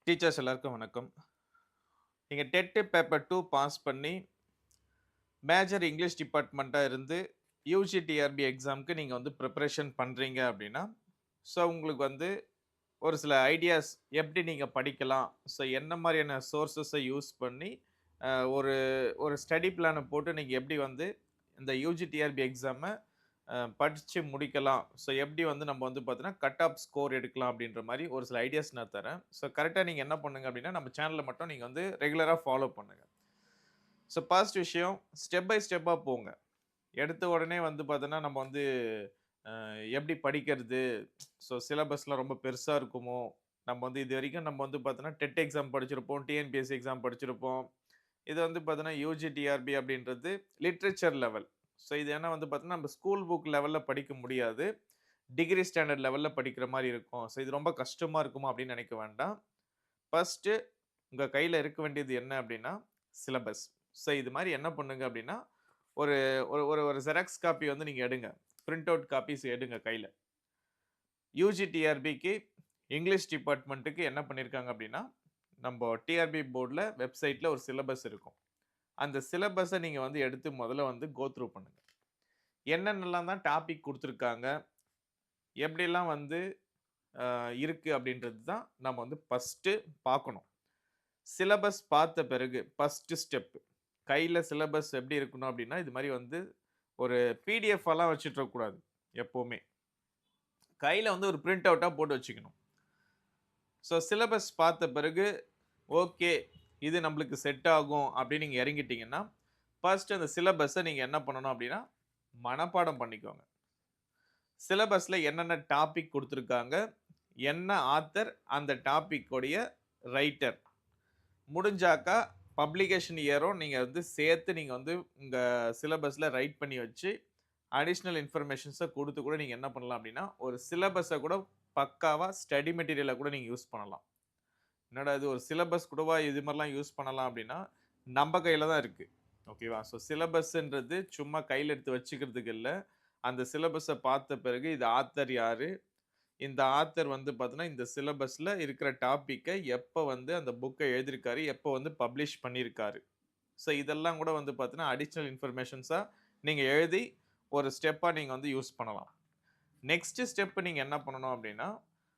Teachers எல்லாருக்கும் வணக்கம். நீங்க டெட் பேப்பர் 2 பாஸ் பண்ணி, மேஜர் இங்கிலீஷ் டிபார்ட்மெண்ட்டா இருந்து யுஜி, டிஆர்பி எக்ஸாம்க்கு நீங்க வந்து பிரிப்பரேஷன் பண்றீங்க அப்படின்னா, ஸோ உங்களுக்கு வந்து ஒரு சில ஐடியாஸ் எப்படி நீங்க படிக்கலாம்? ஸோ என்ன மாரியான சோர்ஸஸ யூஸ் பண்ணி, அ ஒரு ஒரு ஸ்டடி பிளான போட்டு நீங்க எப்படி வந்து இந்த யுஜி, டிஆர்பி எக்ஸாம படிச்சு முடிக்கலாம். ஸோ எப்படி வந்து நம்ம வந்து பார்த்தீங்கன்னா, கட் ஆஃப் ஸ்கோர் எடுக்கலாம் அப்படின்ற மாரி ஒரு சில ஐடியாஸ் நான் தரேன். ஸோ கரெக்ட்டா நீங்க என்ன பண்ணுங்க அப்படின்னா, நம்ம சேனல மட்டும் நீங்க வந்து ரெகுலரா ஃபாலோ பண்ணுங்க. ஸோ ஃபர்ஸ்ட் விஷயம் ஸ்டெப் பை ஸ்டெப்பா போங்க. எடுத்த உடனே வந்து பார்த்தோன்னா, நம்ம வந்து எப்படி படிக்கிறது? ஸோ சிலபஸ்லாம் ரொம்ப பெருசா இருக்குமோ? நம்ம வந்து இதுவரைக்கும் நம்ம வந்து பார்த்தோன்னா, டெட் எக்ஸாம் படிச்சிருப்போம், டிஎன்பிஎஸ்சி எக்ஸாம் படிச்சிருப்போம். இது வந்து பார்த்தோன்னா, யுஜி, டிஆர்பி அப்படின்றது லிட்ரேச்சர் லெவல். ஸோ இது ஏன்னா வந்து பார்த்தோன்னா, நம்ம ஸ்கூல் புக் லெவல்ல படிக்க முடியாது. டிகிரி ஸ்டாண்டர்ட் லெவல்ல படிக்கிற மாரி இருக்கும். ஸோ இது ரொம்ப கஷ்டமா இருக்குமா அப்படின்னு நினைக்க வேண்டாம். ஃபர்ஸ்ட்டு உங்க கையில இருக்க வேண்டியது என்ன அப்படின்னா, சிலபஸ். ஸோ இது மாரி என்ன பண்ணுங்க அப்படின்னா, ஒரு ஒரு ஒரு ஒரு ஜெராக்ஸ் காப்பி வந்து நீங்க எடுங்க. பிரிண்ட் அவுட் காப்பீஸ் எடுங்க கையில. யுஜி, டிஆர்பிக்கு இங்கிலீஷ் டிபார்ட்மென்ட்க்கு என்ன பண்ணியிருக்காங்க அப்படின்னா, நம்ப டிஆர்பி போர்ட்ல வெப்சைட்ல ஒரு சிலபஸ் இருக்கும். அந்த சிலபஸ நீங்க வந்து எடுத்து முதல்ல வந்து கோ த்ரூ பண்ணுங்க. என்னென்னலாம் தான் டாபிக் குடுத்துருக்காங்க, எப்படிலாம் வந்து இருக்கு அப்படின்றது தான் நம்ம வந்து ஃபர்ஸ்ட்டு பார்க்கணும். சிலபஸ் பார்த்த பிறகு ஃபர்ஸ்ட்டு ஸ்டெப் கையில சிலபஸ் எப்படி இருக்கணும் அப்படின்னா, இது மாரி வந்து ஒரு பிடிஎஃப்லாம் வச்சுட்டு இருக்கக்கூடாது எப்பவுமே. கையில வந்து ஒரு பிரிண்ட் அவுட்டா போட்டு வச்சுக்கணும். ஸோ சிலபஸ் பார்த்த பிறகு, ஓகே. இது நம்மளுக்கு செட் ஆகும் அப்படின்னு நீங்க இறங்கிட்டீங்கன்னா, ஃபர்ஸ்ட் அந்த சிலபஸ நீங்க என்ன பண்ணணும் அப்படின்னா, மனப்பாடம் பண்ணிக்கோங்க. சிலபஸ்ல என்னென்ன டாபிக் குடுத்துருக்காங்க, என்ன ஆத்தர், அந்த டாபிக் உடைய ரைட்டர். முடிஞ்சாக்கா பப்ளிகேஷன் இயரும் நீங்க வந்து சேர்த்து நீங்க வந்து உங்க சிலபஸ்ல ரைட் பண்ணி வச்சு, அடிஷனல் இன்ஃபர்மேஷன்ஸ குடுத்து கூட நீங்க என்ன பண்ணலாம் அப்படின்னா, ஒரு சிலபஸ கூட பக்காவா ஸ்டடி மெட்டீரியலா கூட நீங்க யூஸ் பண்ணலாம். என்னடா இது ஒரு சிலபஸ் கூடவா இது மாரிலாம் யூஸ் பண்ணலாம் அப்டின்னா, நம்ப கையில தான் இருக்கு. ஓகேவா? ஸோ சிலபஸ்ன்றது சும்மா கையில எடுத்து வச்சுக்கிறதுக்கு இல்ல. அந்த சிலபஸ பார்த்த பிறகு இது ஆத்தர் யாரு? இந்த ஆத்தர் வந்து பார்த்தீங்கன்னா, இந்த சிலபஸ்ல இருக்கிற டாபிக்க எப்ப வந்து அந்த புக்க எழுதியிருக்காரு? எப்ப வந்து பப்ளிஷ் பண்ணியிருக்காரு? ஸோ இதெல்லாம் கூட வந்து பார்த்தீங்கன்னா, அடிஷனல் இன்ஃபர்மேஷன்ஸா நீங்க எழுதி ஒரு ஸ்டெப்பா நீங்க வந்து யூஸ் பண்ணலாம். நெக்ஸ்ட் ஸ்டெப் நீங்க என்ன பண்ணணும் அப்டின்னா,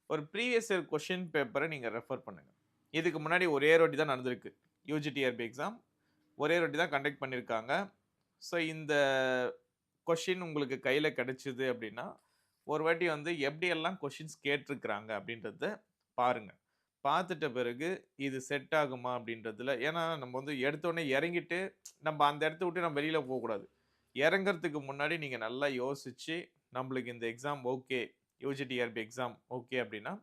ஒரு ப்ரீவியஸ் இயர் கொஸ்டின் பேப்பர நீங்க ரெஃபர் பண்ணுங்க. இதுக்கு முன்னாடி ஒரே ஒரு வாட்டி தான் நடந்திருக்கு. UG, TRP exam. ஒரே ஒரு வாட்டி தான் கண்டக்ட் பண்ணியிருக்காங்க. ஸோ இந்த கொஸ்டின் உங்களுக்கு கையில கிடைச்சது அப்டின்னா, ஒரு வாட்டி வந்து எப்படியெல்லாம் கொஸ்டின்ஸ் கேட்டிருக்கிறாங்க அப்படின்றத பாருங்க. பார்த்துட்ட பிறகு இது செட் ஆகுமா அப்படின்றதுல ஏன்னா நம்ம வந்து எடுத்தோனே இறங்கிட்டு நம்ம அந்த இடத்த விட்டு நம்ம வெளியில போகக்கூடாது. இறங்கறதுக்கு முன்னாடி நீங்க நல்லா யோசிச்சு, நம்மளுக்கு இந்த exam okay. UG, TRP exam okay அப்படின்னா,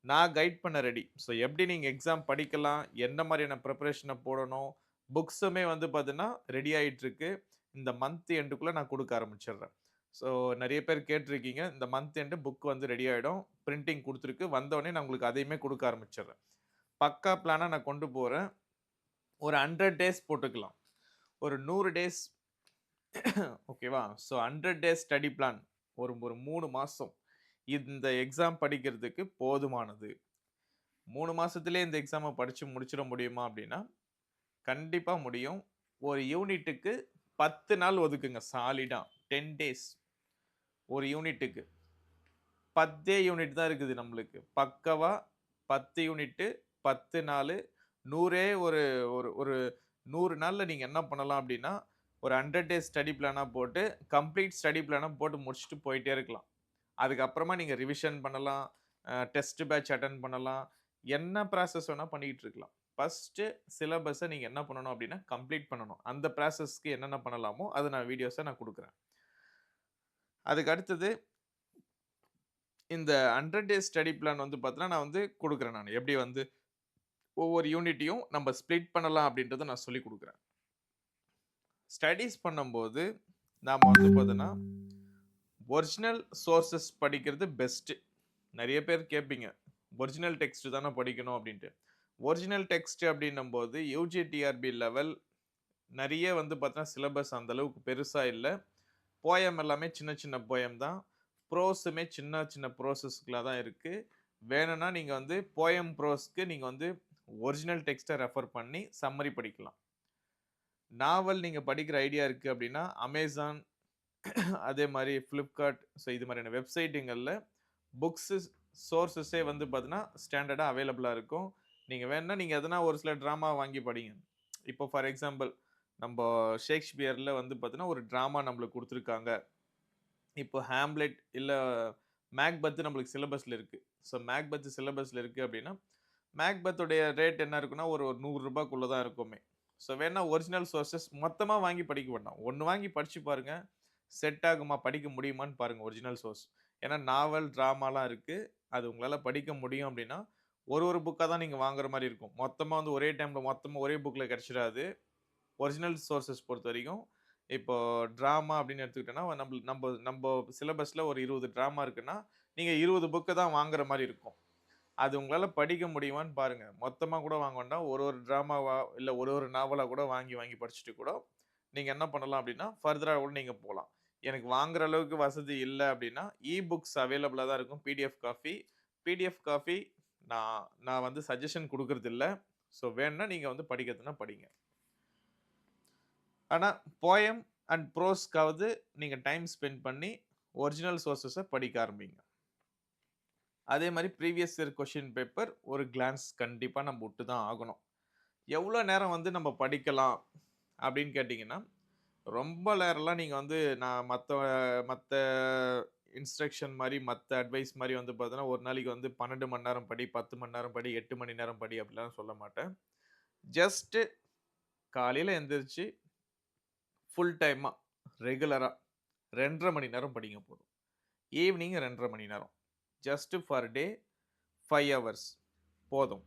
நான் கைட் பண்ண ரெடி. ஸோ எப்படி நீங்க எக்ஸாம் படிக்கலாம்? என்ன மாரியான பிரிப்பரேஷன போடணும்? புக்ஸுமே வந்து பார்த்தீங்கன்னா, ரெடி ஆயிட்டு இருக்கு. இந்த மந்த் எண்டுக்குள்ள நான் குடுக்க ஆரம்பிச்சுடுறேன். ஸோ நெறைய பேர் கேட்டிருக்கீங்க. இந்த மந்த் எண்டு புக் வந்து ரெடி ஆயிடும். பிரிண்டிங் குடுத்துருக்கு. வந்தோனே நான் உங்களுக்கு அதையுமே குடுக்க ஆரம்பிச்சுடுறேன். பக்கா பிளானா நான் கொண்டு போறேன். ஒரு 100 டேஸ் போட்டுக்கலாம். ஒரு 100 டேஸ் ஓகேவா? So 100 days study plan. ஒரு ஒரு 3 மாசம். இந்த எக்ஸாம் படிக்கிறதுக்கு போதுமானது. 3 மாசத்திலேயே இந்த எக்ஸாம படிச்சு முடிச்சிட முடியுமா? அப்டின்னா, கண்டிப்பா முடியும். ஒரு யூனிட்டுக்கு 10 நாள் ஒதுக்குங்க சாலிடா. 10 டேஸ். ஒரு யூனிட்டுக்கு. 10 யூனிட் தான் இருக்குது நம்மளுக்கு. பக்காவா 10 யூனிட்டு, 10 நாளு, 100 ஒரு ஒரு ஒரு 100 நாள்ல நீங்க என்ன பண்ணலாம் அப்டின்னா, ஒரு 100 டேஸ் ஸ்டடி பிளானா போட்டு, கம்ப்ளீட் ஸ்டடி பிளானா போட்டு முடிச்சுட்டு போயிட்டே இருக்கலாம். அதுக்கப்புறமா நீங்க ரிவிஷன் பண்ணலாம். டெஸ்ட் பேட்ச் அட்டெண்ட் பண்ணலாம். என்ன ப்ராசஸ் வேணா பண்ணிக்கிட்டு இருக்கலாம். ஃபர்ஸ்ட்டு சிலபஸ நீங்க என்ன பண்ணணும் அப்டின்னா, கம்ப்ளீட் பண்ணணும். அந்த ப்ராசஸ்க்கு என்னென்ன பண்ணலாமோ, அத நான் வீடியோஸா நான் குடுக்குறேன். அதுக்கு அடுத்தது இந்த 100 டேஸ் ஸ்டடி பிளான் வந்து பார்த்தீங்கன்னா, நான் வந்து குடுக்குறேன் நானு. எப்படி வந்து ஒவ்வொரு யூனிட்டையும் நம்ம ஸ்ப்ளிட் பண்ணலாம் அப்படின்றத நான் சொல்லிக் குடுக்குறேன். ஸ்டடீஸ் பண்ணும்போது நாம வந்து பார்த்தோன்னா, ஒரிஜினல் சோர்சஸ் படிக்கிறது பெஸ்ட்டு. நெறைய பேர் கேட்பீங்க. ஒரிஜினல் டெக்ஸ்ட் தானே படிக்கணும் அப்படின்ட்டு. ஒரிஜினல் டெக்ஸ்ட் அப்படின்னும்போது யுஜி, டிஆர்பி லெவல் நெறைய வந்து பார்த்தீங்கன்னா, சிலபஸ் அந்த அளவுக்கு பெருசா இல்ல. போயம் எல்லாமே சின்ன சின்ன போயம் தான். ப்ரோஸுமே சின்ன சின்ன ப்ரோசஸ்களா தான் இருக்கு. வேணும்னா நீங்க வந்து போயம் ப்ரோஸ்க்கு நீங்க வந்து ஒரிஜினல் டெக்ஸ்ட்டை ரெஃபர் பண்ணி சம்மரி படிக்கலாம். நாவல் நீங்க படிக்கிற ஐடியா இருக்கு அப்படின்னா, Amazon அதே மாரி Flipkart ஸோ இது மாதிரியான வெப்சைட்டுங்கள்ல புக்ஸு சோர்ஸஸே வந்து பார்த்தீங்கன்னா, ஸ்டாண்டர்டா அவைலபிளா இருக்கும். நீங்க வேணும்னா நீங்க எதனா ஒரு சில ட்ராமா வாங்கி படிங்க. இப்போ ஃபார் எக்ஸாம்பிள் நம்ப ஷேக்ஸ்பியர்ல வந்து பார்த்தீங்கன்னா, ஒரு ட்ராமா நம்மளுக்கு குடுத்துருக்காங்க. இப்போ ஹாம்லெட் இல்ல மேக்பெத் நம்மளுக்கு சிலபஸ்ல இருக்கு. ஸோ மேக்பெத் சிலபஸ்ல இருக்கு அப்படின்னா, மேக்பெத்துடைய ரேட் என்ன இருக்குன்னா, ஒரு ஒரு ரூ. 100க்குள்ள தான் இருக்குமே. ஸோ வேணா ஒரிஜினல் சோர்ஸஸ் மொத்தமா வாங்கி படிக்க வேண்டாம். 1 வாங்கி படிச்சு பாருங்க. செட் ஆகுமா? படிக்க முடியுமான்னு பாருங்க ஒரிஜினல் சோர்ஸ். ஏன்னா நாவல், ட்ராமாலாம் இருக்கு. அது உங்களால படிக்க முடியும் அப்படின்னா, ஒரு ஒரு புக்கா தான் நீங்க வாங்குற மாரி இருக்கும். மொத்தமா வந்து ஒரே டைம்ல மொத்தமா ஒரே புக்ல கிடைச்சிடாது. ஒரிஜினல் சோர்ஸஸ் பொறுத்தவரைக்கும், இப்போ ட்ராமா அப்படின்னு எடுத்துக்கிட்டோம்னா, நம்ப சிலபஸ்ல ஒரு 20 ட்ராமா இருக்குன்னா, நீங்க 20 புக்க தான் வாங்குற மாரி இருக்கும். அது உங்களால படிக்க முடியுமான்னு பாருங்க. மொத்தமா கூட வாங்க வேண்டாம். ஒரு ஒரு ட்ராமாவா, இல்ல ஒரு ஒரு நாவலா கூட வாங்கி வாங்கி படிச்சுட்டு கூட, நீங்க என்ன பண்ணலாம் அப்படின்னா, ஃபர்தரா கூட நீங்க போலாம். எனக்கு வாங்குற அளவுக்கு வசதி இல்ல அப்படின்னா, புக்ஸ் அவைலபிளா தான் இருக்கும். PDF copy. பிடிஎஃப் காப்பி நான் நான் வந்து சஜஷன் குடுக்குறதில்ல. ஸோ வேணும்னா நீங்க வந்து படிக்கிறதுன்னா படிங்க. ஆனா, போயம் அண்ட் ப்ரோஸ்க்காவது நீங்க டைம் ஸ்பெண்ட் பண்ணி, ஒரிஜினல் சோர்ஸஸ படிக்க ஆரம்பிங்க. அதே மாரி ப்ரீவியஸ் இயர் கொஸ்டின் பேப்பர் ஒரு கிளான்ஸ் கண்டிப்பா நம்ம விட்டு தான் ஆகணும். எவ்வளோ நேரம் வந்து நம்ம படிக்கலாம் அப்படின்னு கேட்டீங்கன்னா, ரொம்ப நேரம்லாம் நீங்க வந்து நான் மத்த இன்ஸ்ட்ரக்ஷன் மாரி, மத்த அட்வைஸ் மாரி வந்து பார்த்தீங்கன்னா, ஒரு நாளைக்கு வந்து 12 மணி நேரம் படி, 10 மணி நேரம் படி, 8 மணி நேரம் படி அப்படிலாம் சொல்ல மாட்டேன். ஜஸ்ட் காலையில எந்திரிச்சு ஃபுல் டைமா, ரெகுலரா 2 1/2 மணி நேரம் படிங்க போதும். ஈவினிங் 2 1/2 மணி நேரம். ஜஸ்ட் ஃபார் டே 5 ஹவர்ஸ் போதும்.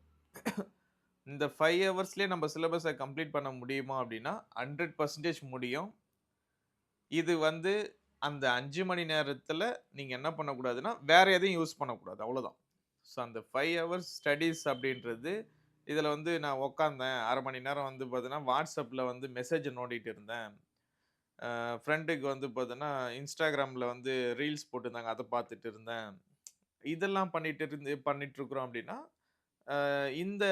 இந்த 5 ஹவர்ஸ்லயே நம்ம சிலபஸ கம்ப்ளீட் பண்ண முடியுமா அப்படின்னா, 100% முடியும். இது வந்து அந்த 5 மணி நேரத்துல நீங்க என்ன பண்ணக்கூடாதுன்னா, வேற எதையும் யூஸ் பண்ணக்கூடாது. அவ்வளோதான். ஸோ அந்த 5 ஹவர்ஸ் ஸ்டடீஸ் அப்படின்றது, இதுல வந்து நான் உட்கார்ந்தேன் 1/2 மணி நேரம் வந்து பார்த்தீங்கன்னா, WhatsAppல வந்து மெசேஜ நோண்டிட்டு இருந்தேன். ஃப்ரெண்டுக்கு வந்து பார்த்தீங்கன்னா, Instagramல வந்து ரீல்ஸ் போட்டிருந்தாங்க. அத பார்த்துட்டு இருந்தேன். இதெல்லாம் பண்ணிட்டு இருக்கிறோம் அப்படின்னா, இந்த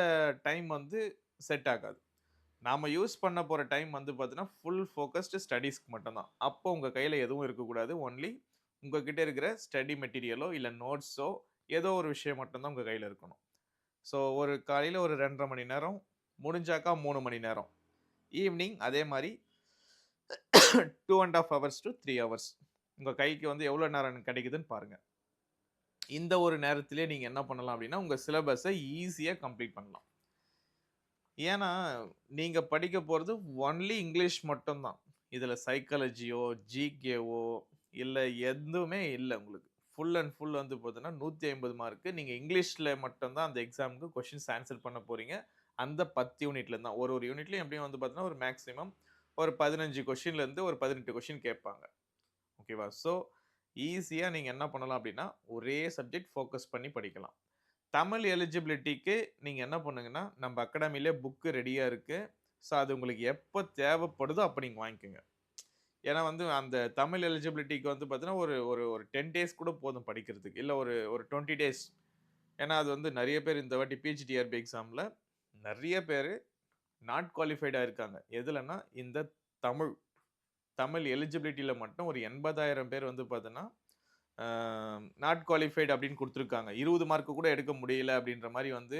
டைம் வந்து செட் ஆகாது. நாம யூஸ் பண்ண போற டைம் வந்து பார்த்தீங்கன்னா, ஃபுல் ஃபோக்கஸ்டு ஸ்டடீஸ்க்கு மட்டும் தான். அப்போ உங்க கையில எதுவும் இருக்கக்கூடாது. ஒன்லி உங்ககிட்ட இருக்கிற ஸ்டடி மெட்டீரியலோ, இல்ல நோட்ஸோ ஏதோ ஒரு விஷயம் மட்டும் தான் உங்க கையில இருக்கணும். ஸோ ஒரு காலையில ஒரு 2 1/2 மணி நேரம், முடிஞ்சாக்கா 3 மணி நேரம். ஈவ்னிங் அதே மாரி 2 1/2 ஹவர்ஸ் டூ 3 ஹவர்ஸ். உங்க கைக்கு வந்து எவ்வளோ நேரம் கிடைக்குதுன்னு பாருங்க. இந்த ஒரு நேரத்திலேயே நீங்க என்ன பண்ணலாம் அப்படின்னா, உங்க சிலபஸ ஈஸியா கம்ப்ளீட் பண்ணலாம். ஏன்னா, நீங்க படிக்க போறது ஒன்லி இங்கிலீஷ் மட்டும் தான். இதுல சைக்காலஜியோ, ஜிகேவோ இல்ல எதுவுமே இல்ல உங்களுக்கு. ஃபுல் அண்ட் ஃபுல் வந்து பார்த்தீங்கன்னா, 150 மார்க்கு. நீங்க இங்கிலீஷ்ல மட்டும் தான் அந்த எக்ஸாம்க்கு கொஸ்டின்ஸ் ஆன்ஸர் பண்ண போறீங்க. அந்த 10 யூனிட்ல தான். ஒரு ஒரு யூனிட்லயும் எப்படியும் வந்து பார்த்தீங்கன்னா, ஒரு மேக்ஸிமம் ஒரு 15 கொஸ்டின்லேருந்து ஒரு 18 கொஸ்டின் கேட்பாங்க. ஓகேவா? ஸோ, ஈஸியா நீங்க என்ன பண்ணலாம் அப்படின்னா, ஒரே சப்ஜெக்ட் ஃபோக்கஸ் பண்ணி படிக்கலாம். தமிழ் எலிஜிபிலிட்டிக்கு நீங்க என்ன பண்ணுங்கன்னா, நம்ம அகாடமிலே புக் ரெடியா இருக்கு. ஸோ, அது உங்களுக்கு எப்ப தேவைப்படுதோ அப்ப நீங்க வாங்கிக்கோங்க. ஏன்னா வந்து அந்த தமிழ் எலிஜிபிலிட்டிக்கு வந்து பார்த்தீங்கன்னா, ஒரு ஒரு ஒரு 10 டேஸ் கூட போதும் படிக்கிறதுக்கு. இல்ல ஒரு ஒரு 20 டேஸ். ஏன்னா அது வந்து நெறைய பேர் இந்த வாட்டி பிஜிடிஆர்பி எக்ஸாம்ல நெறைய பேரு நாட் குவாலிஃபைடா இருக்காங்க. எதுலன்னா, இந்த தமிழ் தமிழ் எலிஜிபிலிட்டில மட்டும் ஒரு 80,000 பேர் வந்து பார்த்தீங்கன்னா, அ நாட் குவாலிஃபைட் அப்படின்னு குடுத்துருக்காங்க. 20 மார்க் கூட எடுக்க முடியல அப்படின்ற மாரி வந்து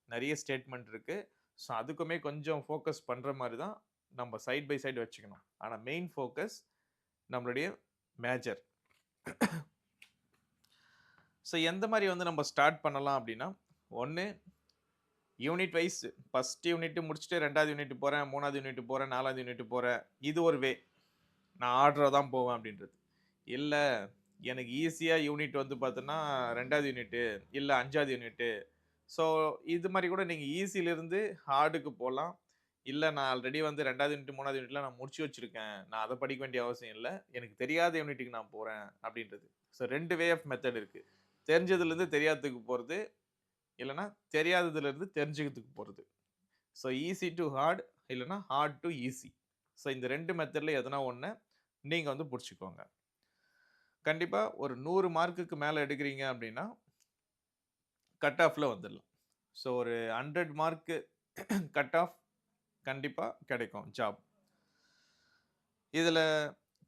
நெறைய ஸ்டேட்மெண்ட் இருக்கு. ஸோ, அதுக்குமே கொஞ்சம் ஃபோக்கஸ் பண்ற மாரி தான் நம்ம சைட் பை சைடு வச்சுக்கணும். ஆனா மெயின் ஃபோக்கஸ் நம்மளுடைய மேஜர். ஸோ, எந்த மாரி வந்து நம்ம ஸ்டார்ட் பண்ணலாம் அப்படின்னா, 1 யூனிட் வைஸ் ஃபர்ஸ்ட் யூனிட் முடிச்சுட்டு 2வது யூனிட் போறேன், 3வது யூனிட் போறேன், 4வது யூனிட் போறேன். இது ஒரு வே. நான் ஆர்டரா தான் போவேன் அப்படின்றது. இல்ல, எனக்கு ஈஸியா யூனிட் வந்து பார்த்தோன்னா 2வது யூனிட்டு, இல்ல 5வது யூனிட்டு. ஸோ, இது மாரி கூட நீங்க ஈஸிலிருந்து ஹார்டுக்கு போலாம். இல்ல நான் ஆல்ரெடி வந்து 2வது யூனிட், 3வது யூனிட்லாம் நான் முடிச்சு வச்சிருக்கேன். நான் அத படிக்க வேண்டிய அவசியம் இல்ல. எனக்கு தெரியாத யூனிட்டுக்கு நான் போறேன் அப்படின்றது. ஸோ 2 வே ஆஃப் மெத்தட் இருக்கு. தெரிஞ்சதுலருந்து தெரியாததுக்கு போறது, இல்லன்னா தெரியாததுலருந்து தெரிஞ்சுக்கிறதுக்கு போறது. ஸோ ஈஸி டூ ஹார்ட் இல்லன்னா ஹார்ட் டூ ஈஸி. ஸோ இந்த 2 மெத்தட்ல எதனா ஒண்ண நீங்க வந்து புடிச்சுக்கோங்க. கண்டிப்பா ஒரு 100 மார்க்குக்கு மேல எடுக்குறீங்க அப்படின்னா, கட் ஆஃப்ல வந்துடலாம். ஸோ ஒரு 100 மார்க்கு கட் ஆஃப் கண்டிப்பா கிடைக்கும் ஜாப். இதுல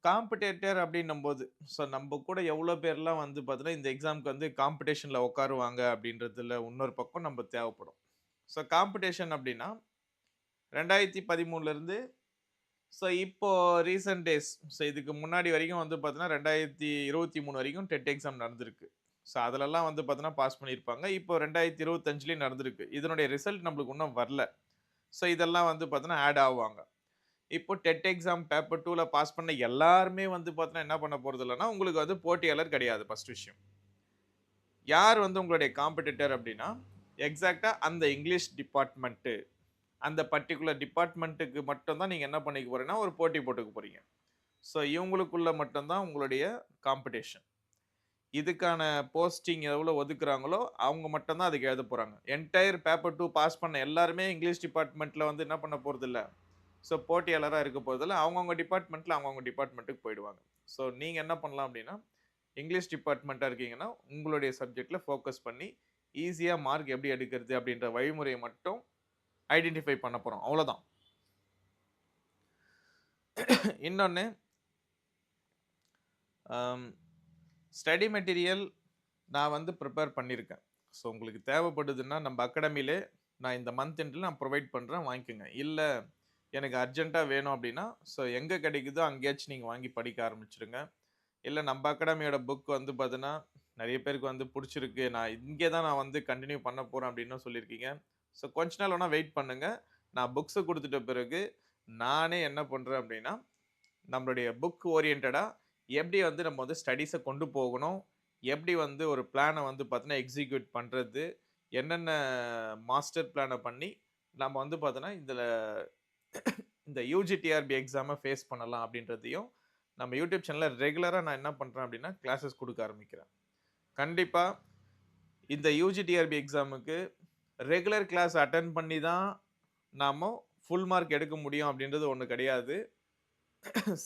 காம்படிட்டர் அப்படின்னும்போது, ஸோ நம்ப கூட எவ்வளோ பேர்லாம் வந்து பார்த்தீங்கன்னா, இந்த எக்ஸாம்க்கு வந்து காம்படிஷன்ல உட்காருவாங்க அப்படின்றதுல இன்னொரு பக்கம் நம்ம தேவைப்படும். ஸோ காம்படிஷன் அப்படின்னா 2013லருந்து ஸோ இப்போ ரீசென்ட் டேஸ் ஸோ இதுக்கு முன்னாடி வரைக்கும் வந்து பார்த்தீங்கன்னா, 2023 வரைக்கும் டெட் எக்ஸாம் நடந்திருக்கு. ஸோ அதுலலாம் வந்து பார்த்தீங்கன்னா, பாஸ் பண்ணியிருப்பாங்க. இப்போ 2025லயும் நடந்திருக்கு. இதனுடைய ரிசல்ட் நம்மளுக்கு இன்னும் வரல. ஸோ இதெல்லாம் வந்து பார்த்தீங்கன்னா, ஆட் ஆவாங்க. இப்போ டெட் எக்ஸாம் பேப்பர் 2ல பாஸ் பண்ண எல்லாருமே வந்து பார்த்தீங்கன்னா, என்ன பண்ண போறதில்லன்னா, உங்களுக்கு வந்து போட்டியாளர் கிடையாது ஃபர்ஸ்ட் விஷயம். யார் வந்து உங்களுடைய காம்படிட்டர் அப்டின்னா, எக்ஸாக்ட்டா அந்த இங்கிலீஷ் டிபார்ட்மென்ட் அந்த பர்ட்டிகுலர் டிபார்ட்மென்ட்க்கு மட்டும் தான் நீங்க என்ன பண்ணிக்க போறீங்கன்னா, ஒரு போட்டி போட்டுக்க போறீங்க. ஸோ இவங்களுக்குள்ள மட்டும் தான் உங்களுடைய காம்படிஷன். இதுக்கான போஸ்டிங் எவ்வளோ ஒதுக்குறாங்களோ, அவங்க மட்டும் தான் அதுக்கு எழுதப் போறாங்க. என்டயர் பேப்பர் 2 பாஸ் பண்ண எல்லாருமே இங்கிலீஷ் டிபார்ட்மென்ட்ல வந்து என்ன பண்ண போறதில்ல. ஸோ போட்டியாளரா இருக்க போறதில்ல. அவங்கவங்க டிபார்ட்மென்ட்ல அவங்கவங்க டிபார்ட்மென்ட்க்கு போயிடுவாங்க. ஸோ நீங்க என்ன பண்ணலாம் அப்டின்னா, இங்கிலீஷ் டிபார்ட்மென்ட்டா இருக்கீங்கன்னா, உங்களுடைய சப்ஜெக்ட்ல ஃபோக்கஸ் பண்ணி, ஈஸியா மார்க் எப்படி எடுக்கிறது அப்படின்ற வழிமுறைய மட்டும் ஐடென்டிஃபை பண்ண போறோம். அவ்வளோதான். இன்னொன்னு அம் ஸ்டடி மெட்டீரியல் நான் வந்து ப்ரிப்பேர் பண்ணியிருக்கேன். ஸோ உங்களுக்கு தேவைப்படுதுன்னா, நம்ப அகாடமிலே நான் இந்த மந்த் எண்ட்ல நான் புரொவைட் பண்றேன் வாங்கிக்கங்க. இல்ல எனக்கு அர்ஜென்ட்டா வேணும் அப்டின்னா, ஸோ எங்க கிடைக்குதோ அங்கேயாச்சும் நீங்க வாங்கி படிக்க ஆரம்பிச்சுருங்க. இல்ல நம்ப அகாடமியோட புக் வந்து பார்த்தீங்கன்னா, நெறைய பேருக்கு வந்து புடிச்சிருக்கு. நான் இங்கே தான் நான் வந்து கன்டின்யூ பண்ண போறேன் அப்டின்னும் சொல்லியிருக்கீங்க. ஸோ கொஞ்ச நாள் வேணா வெயிட் பண்ணுங்க. நான் புக்ஸ குடுத்துட்ட பிறகு, நானே என்ன பண்றேன் அப்டின்னா, நம்மளுடைய புக் ஓரியன்டடா எப்படி வந்து நம்ம வந்து ஸ்டடீஸ கொண்டு போகணும்? எப்படி வந்து ஒரு பிளான வந்து பார்த்தீங்கன்னா, எக்ஸிக்யூட் பண்றது? என்னென்ன மாஸ்டர் பிளான பண்ணி, நம்ம வந்து பார்த்தோன்னா, இதுல இந்த யுஜி, டிஆர்பி எக்ஸாம ஃபேஸ் பண்ணலாம் அப்படின்றதையும், நம்ம யூடியூப் சேனல்ல ரெகுலரா நான் என்ன பண்றேன் அப்படின்னா, கிளாஸஸ் குடுக்க ஆரம்பிக்கிறேன். கண்டிப்பா இந்த யுஜி, டிஆர்பி எக்ஸாமுக்கு ரெகுலர் கிளாஸ் அட்டெண்ட் பண்ணி தான் நாம ஃபுல் மார்க் எடுக்க முடியும் அப்படின்றது ஒண்ணு கிடையாது.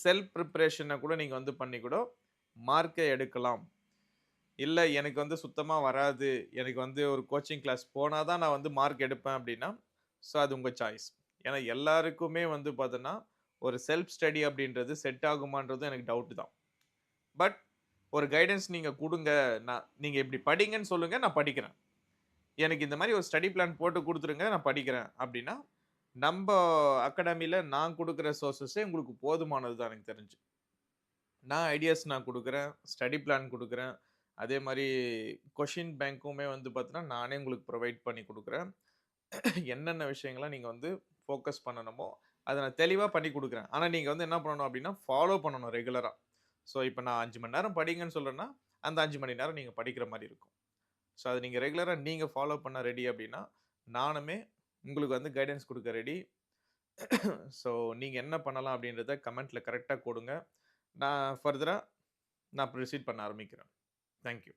செல்ஃப் பிரிப்பரேஷன கூட நீங்க வந்து பண்ணி கூட மார்க்க எடுக்கலாம். இல்ல எனக்கு வந்து சுத்தமா வராது. எனக்கு வந்து ஒரு கோச்சிங் கிளாஸ் போனா தான் நான் வந்து மார்க் எடுப்பேன் அப்டின்னா, ஸோ அது உங்க சாய்ஸ். ஏன்னா எல்லாருக்குமே வந்து பார்த்தோன்னா, ஒரு செல்ஃப் ஸ்டடி அப்டின்றது செட் ஆகுமான்றது எனக்கு டவுட் தான். பட் ஒரு கைடன்ஸ் நீங்க குடுங்க. நீங்க இப்டி படிங்கன்னு சொல்லுங்க, நான் படிக்கிறேன். எனக்கு இந்த மாரி ஒரு ஸ்டடி பிளான் போட்டு குடுத்துருங்க, நான் படிக்கிறேன் அப்டின்னா, நம்ப அகாடமில நான் குடுக்குற சோர்ஸஸே உங்களுக்கு போதுமானது தான் எனக்கு தெரிஞ்சு. நான் ஐடியாஸ் நான் குடுக்குறேன். ஸ்டடி பிளான் குடுக்குறேன். அதே மாரி கொஸ்டின் பேங்க்குமே வந்து பார்த்தீங்கன்னா, நானே உங்களுக்கு புரொவைட் பண்ணி குடுக்குறேன். என்னென்ன விஷயங்கள்லாம் நீங்க வந்து ஃபோக்கஸ் பண்ணணுமோ, அத நான் தெளிவா பண்ணி குடுக்குறேன். ஆனா நீங்க வந்து என்ன பண்ணணும் அப்டின்னா, ஃபாலோ பண்ணணும் ரெகுலரா. ஸோ இப்ப நான் 5 மணி நேரம் படிங்கன்னு சொல்றேன்னா, அந்த 5 மணி நேரம் நீங்க படிக்கிற மாரி இருக்கும். ஸோ அத நீங்க ரெகுலரா நீங்க ஃபாலோ பண்ண ரெடி அப்டின்னா, நானுமே உங்களுக்கு வந்து கைடன்ஸ் குடுக்க ரெடி. ஸோ நீங்க என்ன பண்ணலாம் அப்டின்றத கமெண்ட்ல கரெக்ட்டா குடுங்க. நான் ஃபர்தரா நான் ப்ரொசீட் பண்ண ஆரம்பிக்கிறேன். Thank you.